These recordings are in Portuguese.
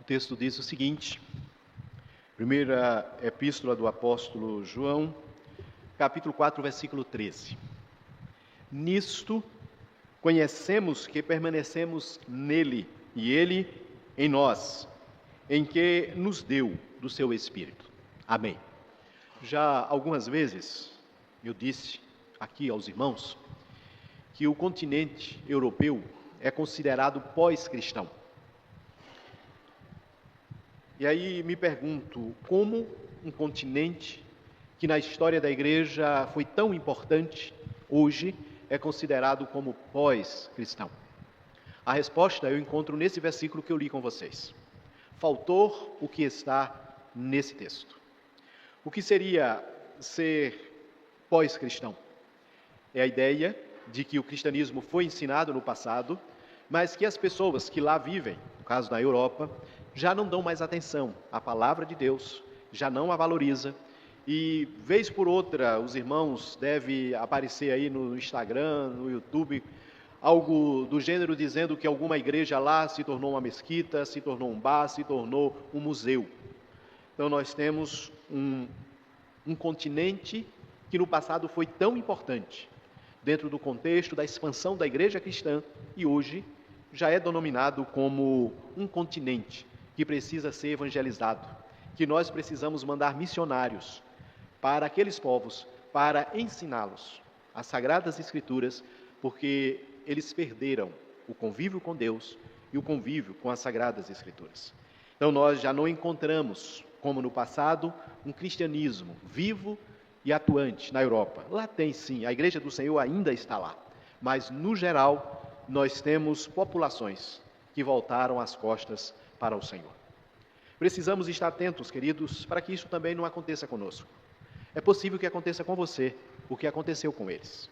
texto diz o seguinte, primeira epístola do apóstolo João, capítulo 4, versículo 13. Nisto conhecemos que permanecemos nele e ele em nós, em que nos deu do seu Espírito. Amém. Já algumas vezes eu disse aqui aos irmãos que o continente europeu é considerado pós-cristão. E aí me pergunto, como um continente que na história da igreja foi tão importante, hoje é considerado como pós-cristão? A resposta eu encontro nesse versículo que eu li com vocês. Faltou o que está nesse texto. O que seria ser pós-cristão? É a ideia de que o cristianismo foi ensinado no passado, mas que as pessoas que lá vivem, no caso da Europa, já não dão mais atenção à palavra de Deus, já não a valoriza, e vez por outra os irmãos devem aparecer aí no Instagram, no YouTube, algo do gênero dizendo que alguma igreja lá se tornou uma mesquita, se tornou um bar, se tornou um museu. Então nós temos um continente que no passado foi tão importante, dentro do contexto da expansão da igreja cristã, e hoje já é denominado como um continente que precisa ser evangelizado, que nós precisamos mandar missionários para aqueles povos, para ensiná-los as Sagradas Escrituras, porque eles perderam o convívio com Deus e o convívio com as Sagradas Escrituras. Então nós já não encontramos, como no passado, um cristianismo vivo e atuante na Europa. Lá tem sim, a Igreja do Senhor ainda está lá, mas no geral nós temos populações que voltaram as costas para o Senhor. Precisamos estar atentos, queridos, para que isso também não aconteça conosco. É possível que aconteça com você o que aconteceu com eles.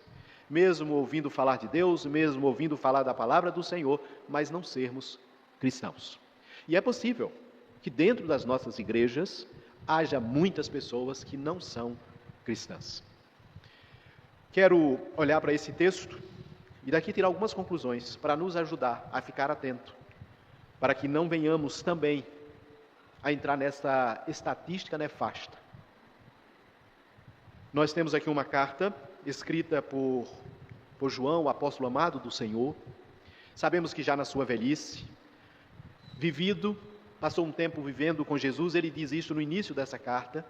Mesmo ouvindo falar de Deus, mesmo ouvindo falar da palavra do Senhor, mas não sermos cristãos. E é possível que dentro das nossas igrejas haja muitas pessoas que não são cristãs. Quero olhar para esse texto e daqui tirar algumas conclusões para nos ajudar a ficar atento, para que não venhamos também a entrar nessa estatística nefasta. Nós temos aqui uma carta escrita por João, o apóstolo amado do Senhor. Sabemos que já na sua velhice, passou um tempo vivendo com Jesus, ele diz isso no início dessa carta.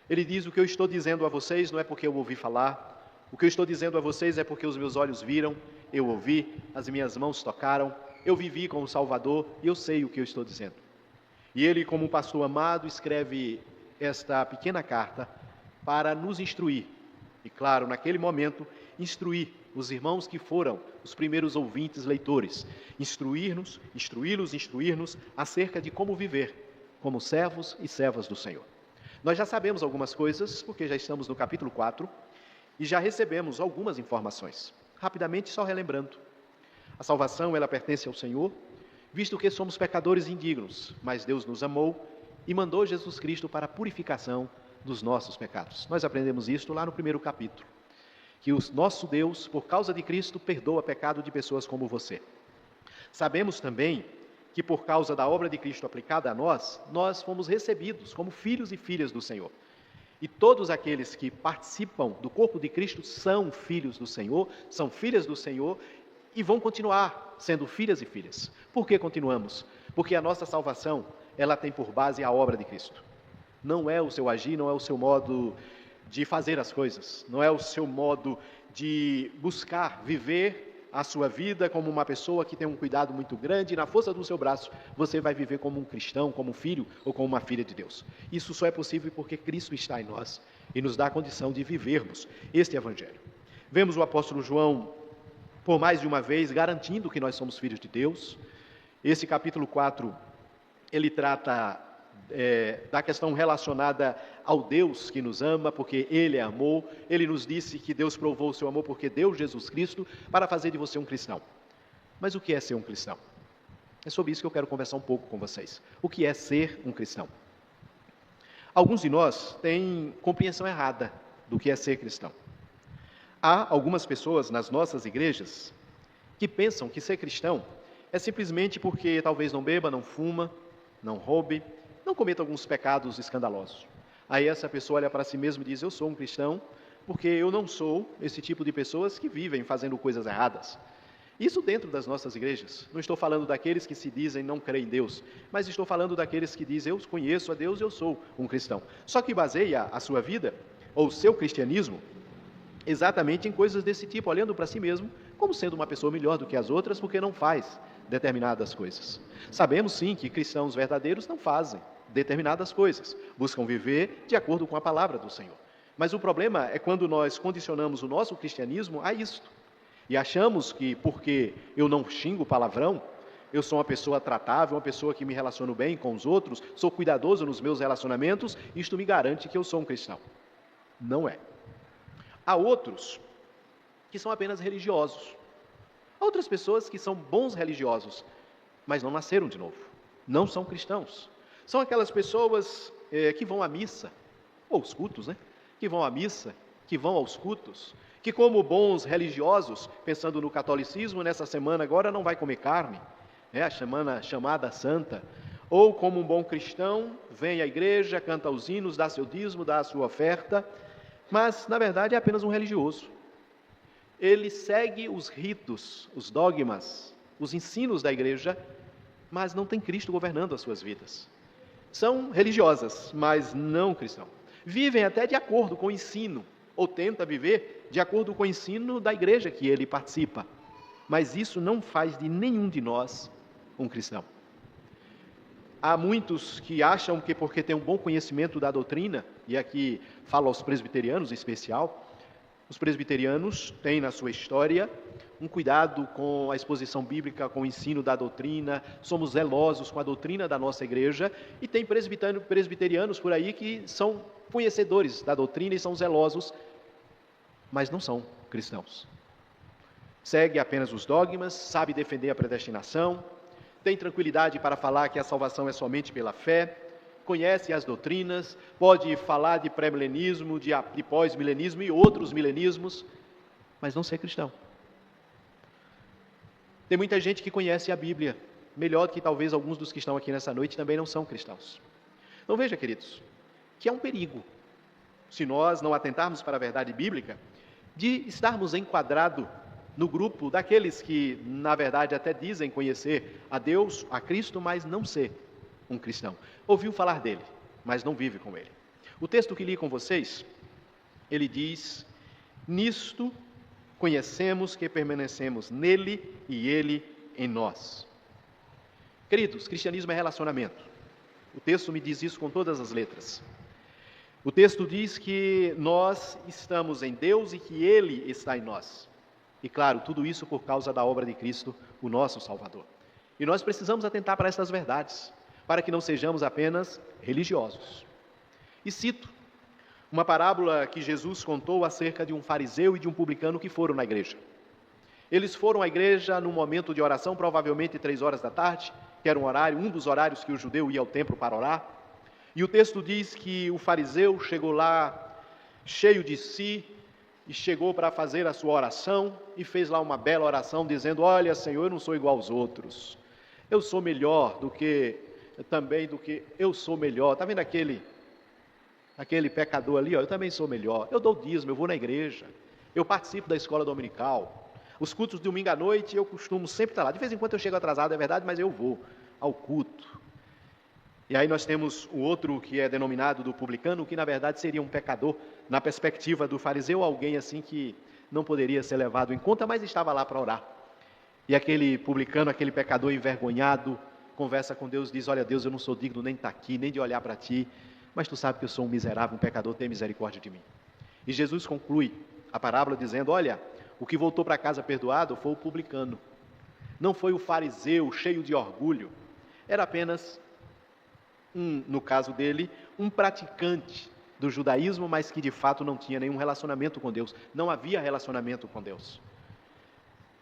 Ele diz: o que eu estou dizendo a vocês não é porque eu ouvi falar, o que eu estou dizendo a vocês é porque os meus olhos viram, eu ouvi, as minhas mãos tocaram, eu vivi com o Salvador e eu sei o que eu estou dizendo. E ele, como um pastor amado, escreve esta pequena carta para nos instruir. E claro, naquele momento, instruir os irmãos que foram os primeiros ouvintes, leitores. Instruí-los acerca de como viver como servos e servas do Senhor. Nós já sabemos algumas coisas, porque já estamos no capítulo 4, e já recebemos algumas informações. Rapidamente, só relembrando. A salvação, ela pertence ao Senhor, visto que somos pecadores indignos, mas Deus nos amou e mandou Jesus Cristo para a purificação dos nossos pecados. Nós aprendemos isso lá no primeiro capítulo, que o nosso Deus, por causa de Cristo, perdoa pecado de pessoas como você. Sabemos também que por causa da obra de Cristo aplicada a nós fomos recebidos como filhos e filhas do Senhor. E todos aqueles que participam do corpo de Cristo são filhos do Senhor, são filhas do Senhor e vão continuar sendo filhas e filhas. Por que continuamos? Porque a nossa salvação, ela tem por base a obra de Cristo. Não é o seu agir, não é o seu modo de fazer as coisas, não é o seu modo de buscar viver a sua vida como uma pessoa que tem um cuidado muito grande, e na força do seu braço você vai viver como um cristão, como um filho ou como uma filha de Deus. Isso só é possível porque Cristo está em nós e nos dá a condição de vivermos este Evangelho. Vemos o apóstolo João, por mais de uma vez, garantindo que nós somos filhos de Deus. Esse capítulo 4, ele trata da questão relacionada ao Deus que nos ama, porque Ele é amor. Ele nos disse que Deus provou o seu amor porque deu Jesus Cristo para fazer de você um cristão. Mas o que é ser um cristão? É sobre isso que eu quero conversar um pouco com vocês. O que é ser um cristão? Alguns de nós têm compreensão errada do que é ser cristão. Há algumas pessoas nas nossas igrejas que pensam que ser cristão é simplesmente porque talvez não beba, não fuma, não roube, não cometa alguns pecados escandalosos. Aí essa pessoa olha para si mesma e diz, eu sou um cristão, porque eu não sou esse tipo de pessoas que vivem fazendo coisas erradas. Isso dentro das nossas igrejas. Não estou falando daqueles que se dizem não creem em Deus, mas estou falando daqueles que dizem, eu conheço a Deus, eu sou um cristão. Só que baseia a sua vida, ou o seu cristianismo, exatamente em coisas desse tipo, olhando para si mesmo como sendo uma pessoa melhor do que as outras, porque não faz determinadas coisas. Sabemos sim que cristãos verdadeiros não fazem determinadas coisas, buscam viver de acordo com a palavra do Senhor. Mas o problema é quando nós condicionamos o nosso cristianismo a isto, e achamos que porque eu não xingo palavrão, eu sou uma pessoa tratável, uma pessoa que me relaciono bem com os outros, sou cuidadoso nos meus relacionamentos, isto me garante que eu sou um cristão. Não é. Há outros que são apenas religiosos. Há outras pessoas que são bons religiosos, mas não nasceram de novo. Não são cristãos. São aquelas pessoas que vão à missa, ou os cultos, né? Que vão à missa, que vão aos cultos, que como bons religiosos, pensando no catolicismo, nessa semana agora não vai comer carne, a semana chamada santa, ou como um bom cristão, vem à igreja, canta os hinos, dá seu dízimo, dá a sua oferta, mas na verdade é apenas um religioso. Ele segue os ritos, os dogmas, os ensinos da igreja, mas não tem Cristo governando as suas vidas. São religiosas, mas não cristãos. Vivem até de acordo com o ensino, ou tenta viver de acordo com o ensino da igreja que ele participa. Mas isso não faz de nenhum de nós um cristão. Há muitos que acham que porque tem um bom conhecimento da doutrina, e aqui falo aos presbiterianos em especial, os presbiterianos têm na sua história um cuidado com a exposição bíblica, com o ensino da doutrina, somos zelosos com a doutrina da nossa igreja, e tem presbiterianos por aí que são conhecedores da doutrina e são zelosos, mas não são cristãos. Segue apenas os dogmas, sabe defender a predestinação, tem tranquilidade para falar que a salvação é somente pela fé, conhece as doutrinas, pode falar de pré-milenismo, de pós-milenismo e outros milenismos, mas não ser cristão. Tem muita gente que conhece a Bíblia, melhor do que talvez alguns dos que estão aqui nessa noite também não são cristãos. Então veja, queridos, que é um perigo, se nós não atentarmos para a verdade bíblica, de estarmos enquadrados no grupo daqueles que, na verdade, até dizem conhecer a Deus, a Cristo, mas não ser um cristão. Ouviu falar dele, mas não vive com ele. O texto que li com vocês, ele diz, nisto conhecemos que permanecemos nele e ele em nós. Queridos, cristianismo é relacionamento. O texto me diz isso com todas as letras. O texto diz que nós estamos em Deus e que ele está em nós. E claro, tudo isso por causa da obra de Cristo, o nosso Salvador. E nós precisamos atentar para essas verdades, para que não sejamos apenas religiosos. E cito uma parábola que Jesus contou acerca de um fariseu e de um publicano que foram na igreja. Eles foram à igreja num momento de oração, provavelmente 3 horas da tarde, que era um dos horários que o judeu ia ao templo para orar. E o texto diz que o fariseu chegou lá cheio de si, e chegou para fazer a sua oração, e fez lá uma bela oração, dizendo, olha, Senhor, eu não sou igual aos outros, eu sou melhor do que eu sou melhor. Está vendo aquele pecador ali, eu também sou melhor, eu dou dízimo, eu vou na igreja, eu participo da escola dominical, os cultos de domingo à noite, eu costumo sempre estar lá, de vez em quando eu chego atrasado, é verdade, mas eu vou ao culto. E aí nós temos o outro que é denominado do publicano, que na verdade seria um pecador, na perspectiva do fariseu, alguém assim que não poderia ser levado em conta, mas estava lá para orar. E aquele publicano, aquele pecador envergonhado, conversa com Deus, diz, olha Deus, eu não sou digno nem de estar aqui, nem de olhar para ti, mas tu sabes que eu sou um miserável, um pecador, tem misericórdia de mim. E Jesus conclui a parábola dizendo, olha, o que voltou para casa perdoado foi o publicano, não foi o fariseu cheio de orgulho, era apenas no caso dele, um praticante do judaísmo, mas que de fato não tinha nenhum relacionamento com Deus, não havia relacionamento com Deus.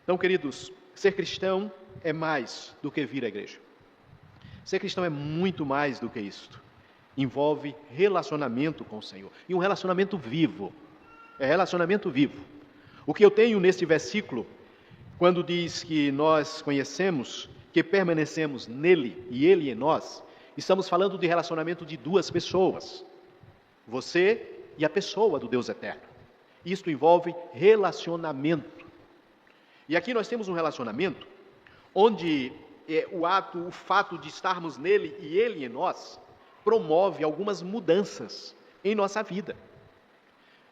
Então, queridos, ser cristão é mais do que vir à igreja. Ser cristão é muito mais do que isto. Envolve relacionamento com o Senhor, e um relacionamento vivo. É relacionamento vivo. O que eu tenho neste versículo, quando diz que nós conhecemos, que permanecemos nele e ele em nós, Estamos falando de relacionamento de duas pessoas, você e a pessoa do Deus eterno. Isto envolve relacionamento. E aqui nós temos um relacionamento onde o fato de estarmos nele e ele em nós, promove algumas mudanças em nossa vida.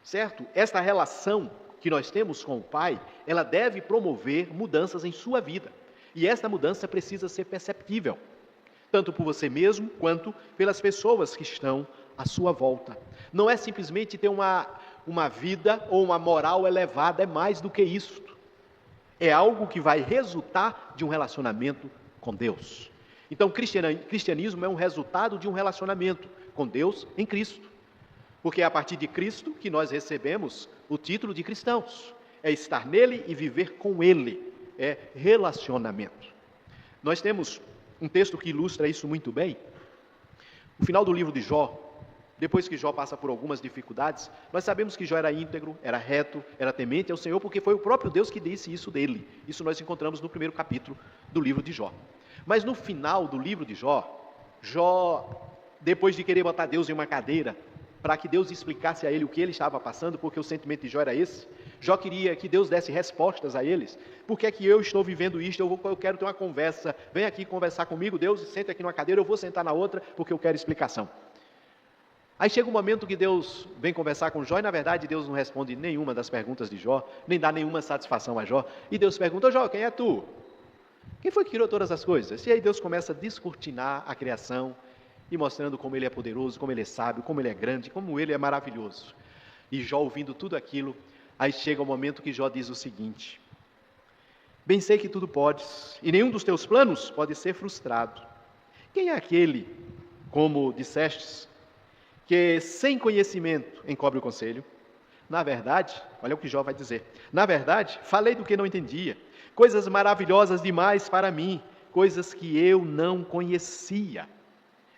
Certo? Esta relação que nós temos com o Pai, ela deve promover mudanças em sua vida. E esta mudança precisa ser perceptível, tanto por você mesmo, quanto pelas pessoas que estão à sua volta. Não é simplesmente ter uma vida ou uma moral elevada, é mais do que isso. É algo que vai resultar de um relacionamento com Deus. Então, cristianismo é um resultado de um relacionamento com Deus em Cristo. Porque é a partir de Cristo que nós recebemos o título de cristãos. É estar nele e viver com ele. É relacionamento. Nós temos um texto que ilustra isso muito bem. No final do livro de Jó, depois que Jó passa por algumas dificuldades, nós sabemos que Jó era íntegro, era reto, era temente ao Senhor, porque foi o próprio Deus que disse isso dele. Isso nós encontramos no primeiro capítulo do livro de Jó. Mas no final do livro de Jó, depois de querer botar Deus em uma cadeira, para que Deus explicasse a ele o que ele estava passando, porque o sentimento de Jó era esse. Jó queria que Deus desse respostas a eles. Por que é que eu estou vivendo isto? Eu quero ter uma conversa. Vem aqui conversar comigo, Deus, senta aqui numa cadeira, eu vou sentar na outra, porque eu quero explicação. Aí chega um momento que Deus vem conversar com Jó, e na verdade Deus não responde nenhuma das perguntas de Jó, nem dá nenhuma satisfação a Jó. E Deus pergunta: Jó, quem é tu? Quem foi que criou todas as coisas? E aí Deus começa a descortinar a criação, e mostrando como ele é poderoso, como ele é sábio, como ele é grande, como ele é maravilhoso. E Jó ouvindo tudo aquilo, aí chega o momento que Jó diz o seguinte: bem sei que tudo podes, e nenhum dos teus planos pode ser frustrado. Quem é aquele, como dissestes, que sem conhecimento encobre o conselho? Na verdade, olha o que Jó vai dizer, na verdade, falei do que não entendia, coisas maravilhosas demais para mim, coisas que eu não conhecia.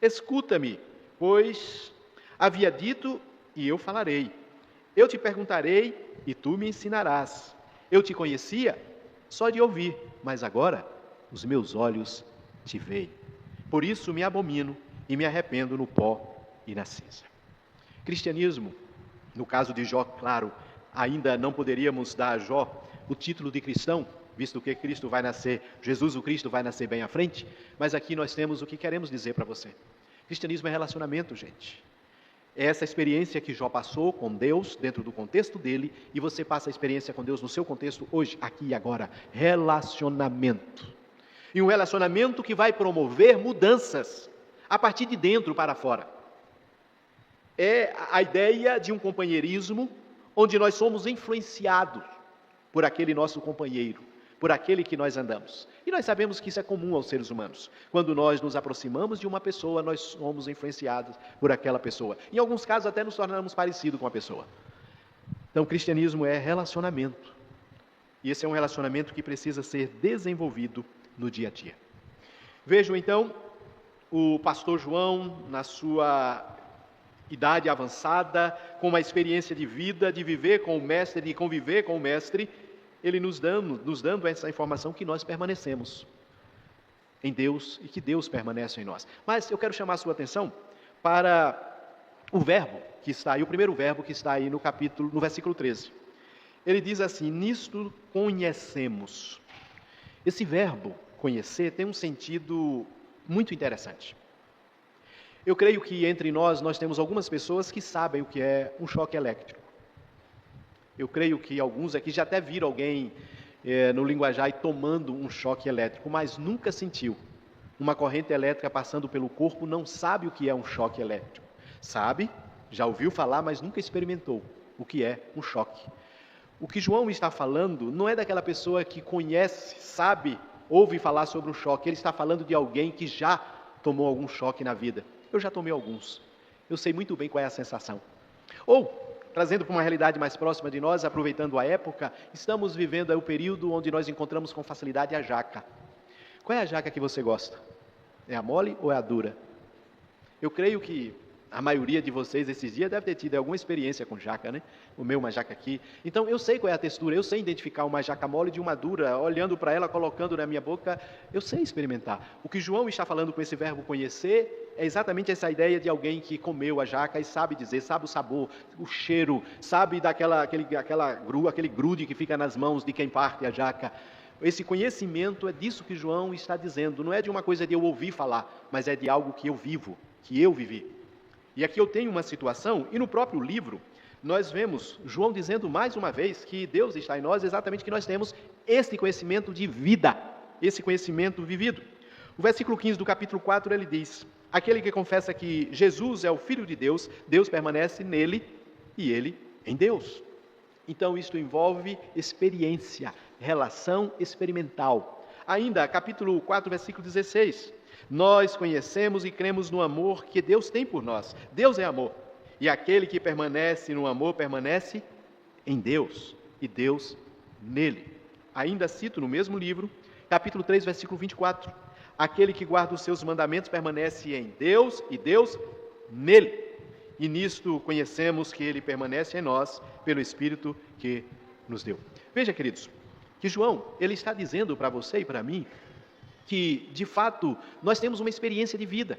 Escuta-me, pois havia dito e eu falarei. Eu te perguntarei e tu me ensinarás. Eu te conhecia só de ouvir, mas agora os meus olhos te veem. Por isso me abomino e me arrependo no pó e na cinza. Cristianismo, no caso de Jó, claro, ainda não poderíamos dar a Jó o título de cristão, visto que Cristo vai nascer, Jesus o Cristo vai nascer bem à frente, mas aqui nós temos o que queremos dizer para você. Cristianismo é relacionamento, gente. É essa experiência que Jó passou com Deus, dentro do contexto dele, e você passa a experiência com Deus no seu contexto hoje, aqui e agora. Relacionamento. E um relacionamento que vai promover mudanças, a partir de dentro para fora. É a ideia de um companheirismo, onde nós somos influenciados por aquele nosso companheiro, por aquele que nós andamos. E nós sabemos que isso é comum aos seres humanos. Quando nós nos aproximamos de uma pessoa, nós somos influenciados por aquela pessoa. Em alguns casos até nos tornamos parecidos com a pessoa. Então o cristianismo é relacionamento. E esse é um relacionamento que precisa ser desenvolvido no dia a dia. Vejam então o pastor João, na sua idade avançada, com uma experiência de vida, de viver com o mestre, de conviver com o mestre, ele nos dando essa informação que nós permanecemos em Deus e que Deus permanece em nós. Mas eu quero chamar a sua atenção para o verbo que está aí, o primeiro verbo que está aí no versículo 13. Ele diz assim: nisto conhecemos. Esse verbo, conhecer, tem um sentido muito interessante. Eu creio que entre nós temos algumas pessoas que sabem o que é um choque elétrico. Eu creio que alguns aqui já até viram alguém no linguajar tomando um choque elétrico, mas nunca sentiu uma corrente elétrica passando pelo corpo, não sabe o que é um choque elétrico. Sabe, já ouviu falar, mas nunca experimentou o que é um choque. O que João está falando não é daquela pessoa que conhece, sabe, ouve falar sobre um choque. Ele está falando de alguém que já tomou algum choque na vida. Eu já tomei alguns. Eu sei muito bem qual é a sensação. Ou, trazendo para uma realidade mais próxima de nós, aproveitando a época, estamos vivendo aí o período onde nós encontramos com facilidade a jaca. Qual é a jaca que você gosta? É a mole ou é a dura? Eu creio que A maioria de vocês esses dias deve ter tido alguma experiência com jaca, né? Comer uma jaca aqui. Então eu sei qual é a textura, eu sei identificar uma jaca mole de uma dura, olhando para ela, colocando na minha boca, eu sei experimentar. O que João está falando com esse verbo conhecer é exatamente essa ideia de alguém que comeu a jaca e sabe dizer, sabe o sabor, o cheiro, sabe aquele grude que fica nas mãos de quem parte a jaca. Esse conhecimento é disso que João está dizendo, não é de uma coisa de eu ouvir falar, mas é de algo que eu vivo, que eu vivi. E aqui eu tenho uma situação, e no próprio livro, nós vemos João dizendo mais uma vez que Deus está em nós, exatamente que nós temos esse conhecimento de vida, esse conhecimento vivido. O versículo 15 do capítulo 4, ele diz, aquele que confessa que Jesus é o Filho de Deus, Deus permanece nele e ele em Deus. Então isto envolve experiência, relação experimental. Ainda, capítulo 4, versículo 16, nós conhecemos e cremos no amor que Deus tem por nós. Deus é amor. E aquele que permanece no amor, permanece em Deus. E Deus nele. Ainda cito no mesmo livro, capítulo 3, versículo 24. Aquele que guarda os seus mandamentos, permanece em Deus e Deus nele. E nisto conhecemos que ele permanece em nós, pelo Espírito que nos deu. Veja, queridos, que João, ele está dizendo para você e para mim, que, de fato, nós temos uma experiência de vida.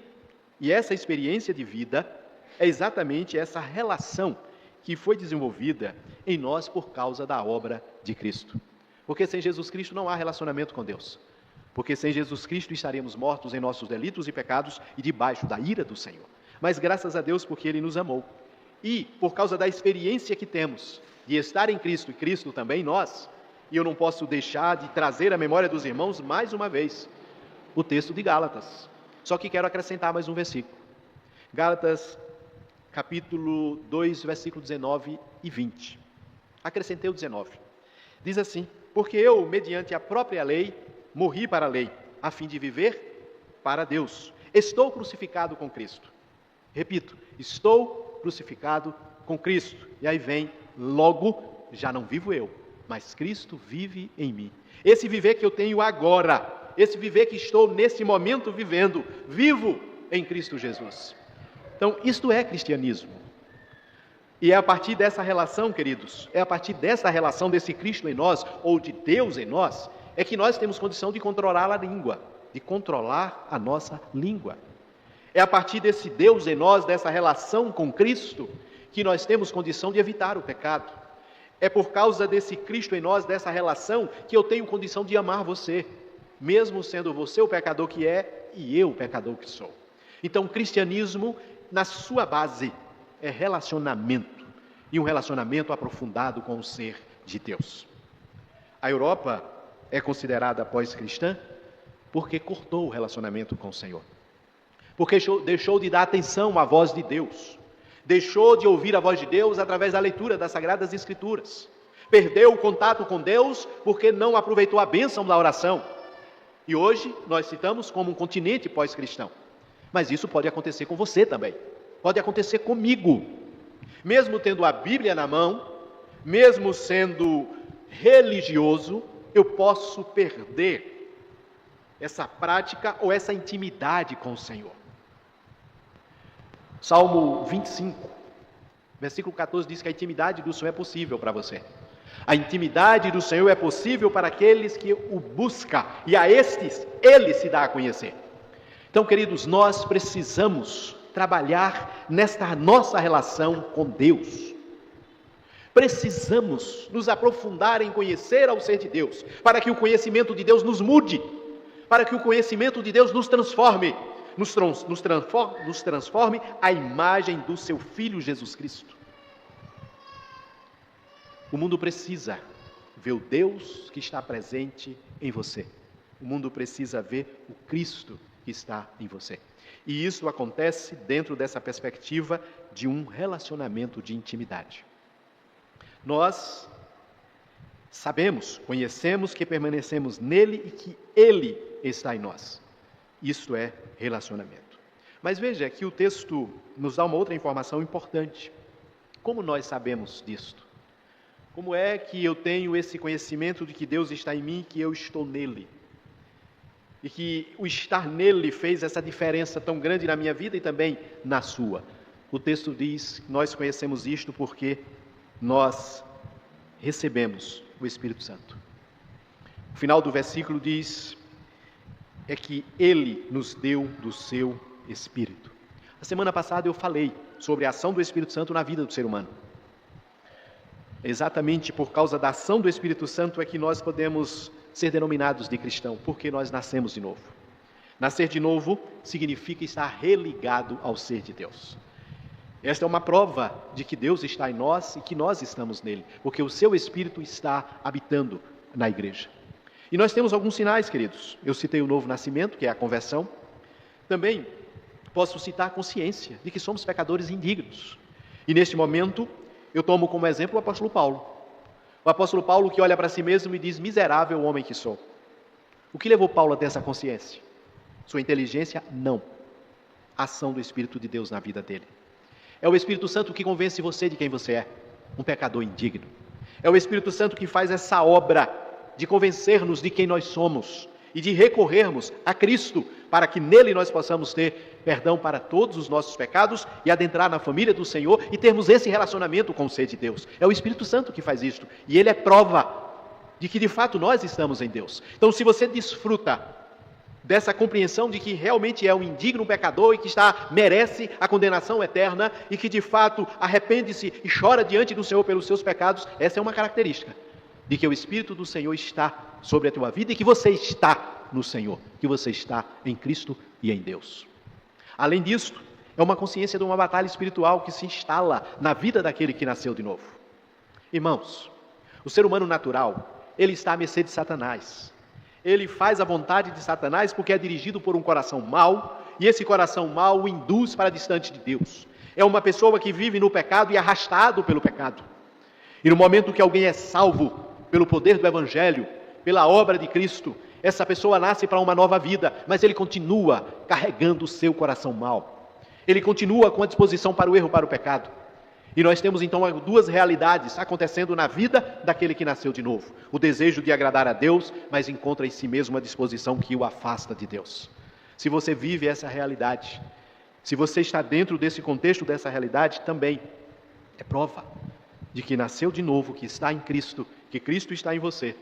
E essa experiência de vida é exatamente essa relação que foi desenvolvida em nós por causa da obra de Cristo. Porque sem Jesus Cristo não há relacionamento com Deus. Porque sem Jesus Cristo estaremos mortos em nossos delitos e pecados e debaixo da ira do Senhor. Mas graças a Deus porque Ele nos amou. E por causa da experiência que temos de estar em Cristo e Cristo também em nós, e eu não posso deixar de trazer à memória dos irmãos mais uma vez o texto de Gálatas. Só que quero acrescentar mais um versículo. Gálatas, capítulo 2, versículo 19 e 20. Acrescentei o 19. Diz assim, porque eu, mediante a própria lei, morri para a lei, a fim de viver para Deus. Estou crucificado com Cristo. Repito, estou crucificado com Cristo. E aí vem, logo, já não vivo eu, mas Cristo vive em mim. Esse viver que eu tenho agora, esse viver que estou nesse momento vivendo, vivo em Cristo Jesus. Então, isto é cristianismo. E é a partir dessa relação, queridos, é a partir dessa relação desse Cristo em nós, ou de Deus em nós, é que nós temos condição de controlar a língua, de controlar a nossa língua. É a partir desse Deus em nós, dessa relação com Cristo, que nós temos condição de evitar o pecado. É por causa desse Cristo em nós, dessa relação, que eu tenho condição de amar você, mesmo sendo você o pecador que é e eu o pecador que sou. Então, o cristianismo, na sua base, é relacionamento, e um relacionamento aprofundado com o ser de Deus. A Europa é considerada pós-cristã porque cortou o relacionamento com o Senhor, porque deixou de dar atenção à voz de Deus, deixou de ouvir a voz de Deus através da leitura das Sagradas Escrituras, perdeu o contato com Deus porque não aproveitou a bênção da oração. E hoje nós citamos como um continente pós-cristão. Mas isso pode acontecer com você também. Pode acontecer comigo. Mesmo tendo a Bíblia na mão, mesmo sendo religioso, eu posso perder essa prática ou essa intimidade com o Senhor. Salmo 25, versículo 14 diz que a intimidade do Senhor é possível para você. A intimidade do Senhor é possível para aqueles que o buscam, e a estes Ele se dá a conhecer. Então, queridos, nós precisamos trabalhar nesta nossa relação com Deus. Precisamos nos aprofundar em conhecer ao ser de Deus, para que o conhecimento de Deus nos mude, para que o conhecimento de Deus nos transforme, nos transforme à imagem do seu Filho Jesus Cristo. O mundo precisa ver o Deus que está presente em você. O mundo precisa ver o Cristo que está em você. E isso acontece dentro dessa perspectiva de um relacionamento de intimidade. Nós sabemos, conhecemos que permanecemos nele e que ele está em nós. Isto é relacionamento. Mas veja que o texto nos dá uma outra informação importante. Como nós sabemos disto? Como é que eu tenho esse conhecimento de que Deus está em mim e que eu estou nele? E que o estar nele fez essa diferença tão grande na minha vida e também na sua. O texto diz que nós conhecemos isto porque nós recebemos o Espírito Santo. O final do versículo diz que Ele nos deu do seu Espírito. A semana passada eu falei sobre a ação do Espírito Santo na vida do ser humano. Exatamente por causa da ação do Espírito Santo é que nós podemos ser denominados de cristão, porque nós nascemos de novo. Nascer de novo significa estar religado ao ser de Deus. Esta é uma prova de que Deus está em nós e que nós estamos nele, porque o seu Espírito está habitando na igreja. E nós temos alguns sinais, queridos. Eu citei o novo nascimento, que é a conversão. Também posso citar a consciência de que somos pecadores indignos. E neste momento, eu tomo como exemplo o apóstolo Paulo. O apóstolo Paulo que olha para si mesmo e diz: miserável homem que sou. O que levou Paulo a ter essa consciência? Sua inteligência? Não. A ação do Espírito de Deus na vida dele. É o Espírito Santo que convence você de quem você é, um pecador indigno. É o Espírito Santo que faz essa obra de convencer-nos de quem nós somos e de recorrermos a Cristo para que nele nós possamos ter perdão para todos os nossos pecados e adentrar na família do Senhor e termos esse relacionamento com o ser de Deus. É o Espírito Santo que faz isto e ele é prova de que de fato nós estamos em Deus. Então, se você desfruta dessa compreensão de que realmente é um indigno pecador e que merece a condenação eterna e que de fato arrepende-se e chora diante do Senhor pelos seus pecados, essa é uma característica de que o Espírito do Senhor está sobre a tua vida e que você está no Senhor, que você está em Cristo e em Deus. Além disso, é uma consciência de uma batalha espiritual que se instala na vida daquele que nasceu de novo. Irmãos, o ser humano natural, ele está à mercê de Satanás. Ele faz a vontade de Satanás porque é dirigido por um coração mau, e esse coração mau o induz para distante de Deus. É uma pessoa que vive no pecado e é arrastado pelo pecado. E no momento que alguém é salvo pelo poder do Evangelho, pela obra de Cristo, essa pessoa nasce para uma nova vida, mas ele continua carregando o seu coração mau. Ele continua com a disposição para o erro, para o pecado. E nós temos então duas realidades acontecendo na vida daquele que nasceu de novo. O desejo de agradar a Deus, mas encontra em si mesmo uma disposição que o afasta de Deus. Se você vive essa realidade, se você está dentro desse contexto, dessa realidade, também é prova de que nasceu de novo, que está em Cristo, que Cristo está em você.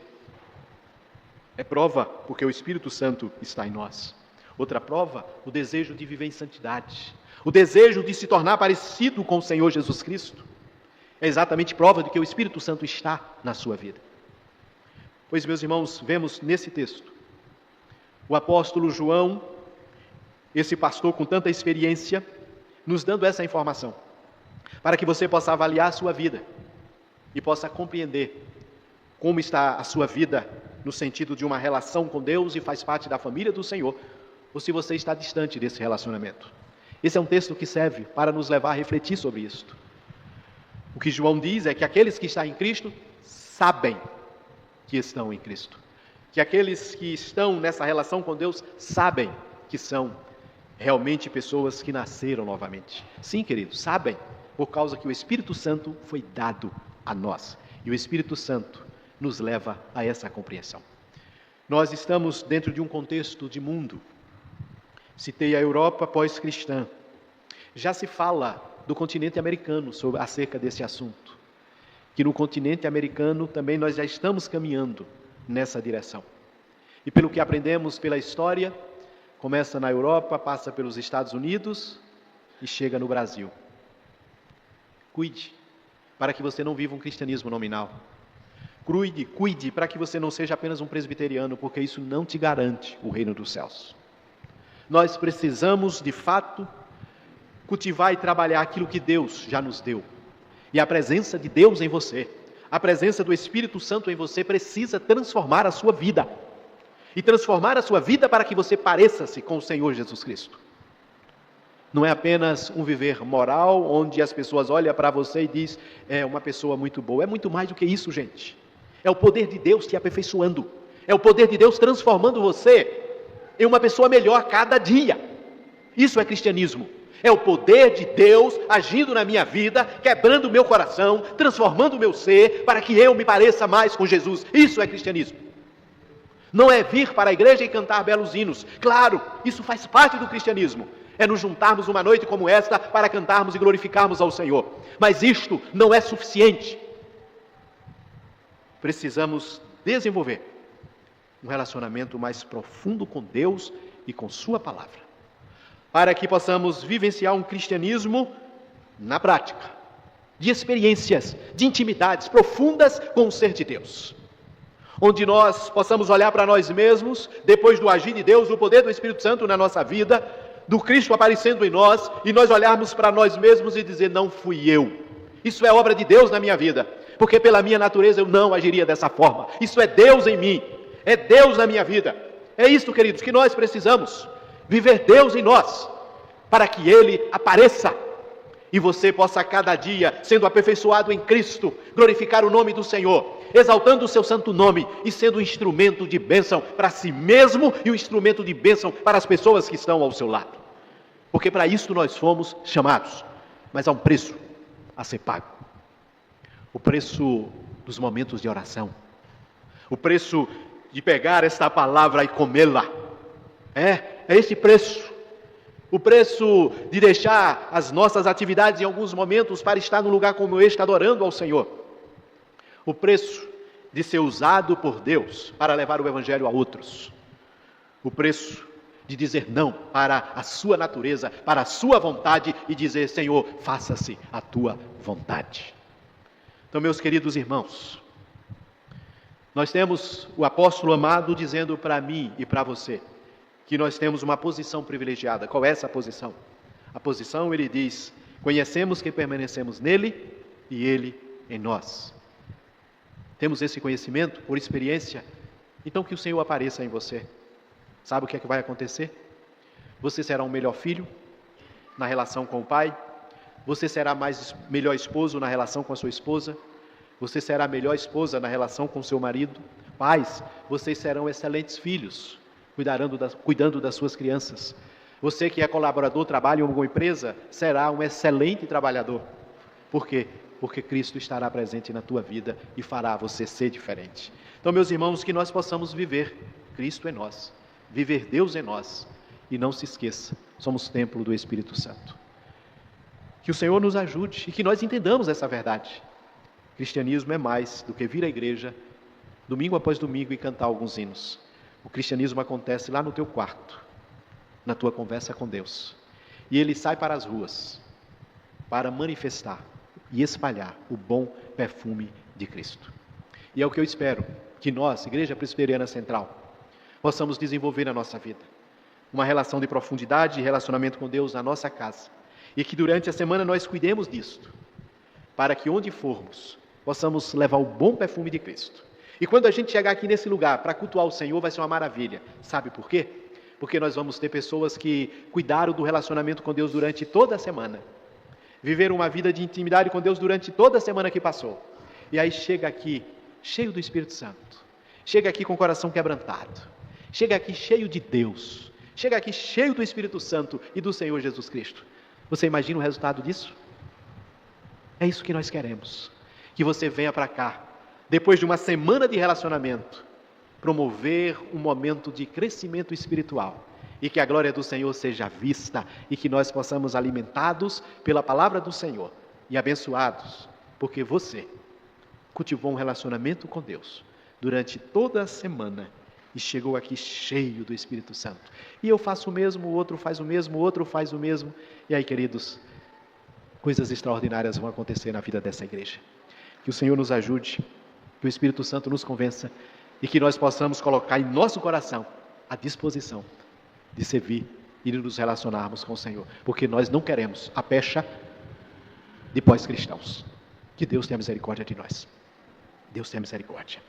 É prova porque o Espírito Santo está em nós. Outra prova, o desejo de viver em santidade. O desejo de se tornar parecido com o Senhor Jesus Cristo. É exatamente prova de que o Espírito Santo está na sua vida. Pois, meus irmãos, vemos nesse texto o apóstolo João, esse pastor com tanta experiência, nos dando essa informação, para que você possa avaliar a sua vida e possa compreender como está a sua vida no sentido de uma relação com Deus e faz parte da família do Senhor, ou se você está distante desse relacionamento. Esse é um texto que serve para nos levar a refletir sobre isto. O que João diz é que aqueles que estão em Cristo sabem que estão em Cristo. Que aqueles que estão nessa relação com Deus sabem que são realmente pessoas que nasceram novamente. Sim, queridos, sabem, por causa que o Espírito Santo foi dado a nós. E o Espírito Santo nos leva a essa compreensão. Nós estamos dentro de um contexto de mundo. Citei a Europa pós-cristã. Já se fala do continente americano acerca desse assunto. Que no continente americano também nós já estamos caminhando nessa direção. E pelo que aprendemos pela história, começa na Europa, passa pelos Estados Unidos e chega no Brasil. Cuide, para que você não viva um cristianismo nominal. Cuide para que você não seja apenas um presbiteriano, porque isso não te garante o reino dos céus. Nós precisamos, de fato, cultivar e trabalhar aquilo que Deus já nos deu. E a presença de Deus em você, a presença do Espírito Santo em você precisa transformar a sua vida. E transformar a sua vida para que você pareça-se com o Senhor Jesus Cristo. Não é apenas um viver moral, onde as pessoas olham para você e dizem, é uma pessoa muito boa. É muito mais do que isso, gente. É o poder de Deus te aperfeiçoando. É o poder de Deus transformando você em uma pessoa melhor cada dia. Isso é cristianismo. É o poder de Deus agindo na minha vida, quebrando o meu coração, transformando o meu ser, para que eu me pareça mais com Jesus. Isso é cristianismo. Não é vir para a igreja e cantar belos hinos. Claro, isso faz parte do cristianismo. é nos juntarmos uma noite como esta para cantarmos e glorificarmos ao Senhor. Mas isto não é suficiente. Precisamos desenvolver um relacionamento mais profundo com Deus e com Sua Palavra, para que possamos vivenciar um cristianismo na prática, de experiências, de intimidades profundas com o ser de Deus, onde nós possamos olhar para nós mesmos, depois do agir de Deus, do poder do Espírito Santo na nossa vida, do Cristo aparecendo em nós, e nós olharmos para nós mesmos e dizer: não fui eu, isso é obra de Deus na minha vida, porque pela minha natureza eu não agiria dessa forma, isso é Deus em mim, é Deus na minha vida. É isso, queridos, que nós precisamos, viver Deus em nós, para que Ele apareça, e você possa cada dia, sendo aperfeiçoado em Cristo, glorificar o nome do Senhor, exaltando o seu santo nome, e sendo um instrumento de bênção para si mesmo, e um instrumento de bênção para as pessoas que estão ao seu lado, porque para isso nós fomos chamados, mas há um preço a ser pago, o preço dos momentos de oração, o preço de pegar esta palavra e comê-la, é esse preço, o preço de deixar as nossas atividades em alguns momentos para estar num lugar como este, adorando ao Senhor, o preço de ser usado por Deus para levar o Evangelho a outros, o preço de dizer não para a sua natureza, para a sua vontade, e dizer: Senhor, faça-se a tua vontade. Então, meus queridos irmãos, nós temos o apóstolo amado dizendo para mim e para você que nós temos uma posição privilegiada. Qual é essa posição? A posição, ele diz: conhecemos que permanecemos nele e ele em nós. Temos esse conhecimento por experiência, então que o Senhor apareça em você. Sabe o que é que vai acontecer? Você será um melhor filho na relação com o pai, você será melhor esposo na relação com a sua esposa, você será melhor esposa na relação com o seu marido. Pais, vocês serão excelentes filhos, cuidando das suas crianças. Você que é colaborador, trabalha em alguma empresa, será um excelente trabalhador. Por quê? Porque Cristo estará presente na tua vida e fará você ser diferente. Então, meus irmãos, que nós possamos viver Cristo em nós, viver Deus em nós, e não se esqueça, somos templo do Espírito Santo. Que o Senhor nos ajude e que nós entendamos essa verdade. Cristianismo é mais do que vir à igreja domingo após domingo e cantar alguns hinos. O cristianismo acontece lá no teu quarto, na tua conversa com Deus. E ele sai para as ruas para manifestar e espalhar o bom perfume de Cristo. E é o que eu espero que nós, Igreja Presbiteriana Central, possamos desenvolver na nossa vida. Uma relação de profundidade e relacionamento com Deus na nossa casa. E que durante a semana nós cuidemos disto, para que onde formos, possamos levar o bom perfume de Cristo. E quando a gente chegar aqui nesse lugar para cultuar o Senhor, vai ser uma maravilha. Sabe por quê? Porque nós vamos ter pessoas que cuidaram do relacionamento com Deus durante toda a semana. Viveram uma vida de intimidade com Deus durante toda a semana que passou. E aí chega aqui, cheio do Espírito Santo. Chega aqui com o coração quebrantado. Chega aqui cheio de Deus. Chega aqui cheio do Espírito Santo e do Senhor Jesus Cristo. Você imagina o resultado disso? É isso que nós queremos. Que você venha para cá, depois de uma semana de relacionamento, promover um momento de crescimento espiritual. E que a glória do Senhor seja vista e que nós possamos alimentados pela palavra do Senhor e abençoados, porque você cultivou um relacionamento com Deus durante toda a semana e chegou aqui cheio do Espírito Santo. E eu faço o mesmo, o outro faz o mesmo, o outro faz o mesmo. E aí, queridos, coisas extraordinárias vão acontecer na vida dessa igreja. Que o Senhor nos ajude, que o Espírito Santo nos convença e que nós possamos colocar em nosso coração a disposição de servir e de nos relacionarmos com o Senhor. Porque nós não queremos a pecha de pós-cristãos. Que Deus tenha misericórdia de nós. Deus tenha misericórdia.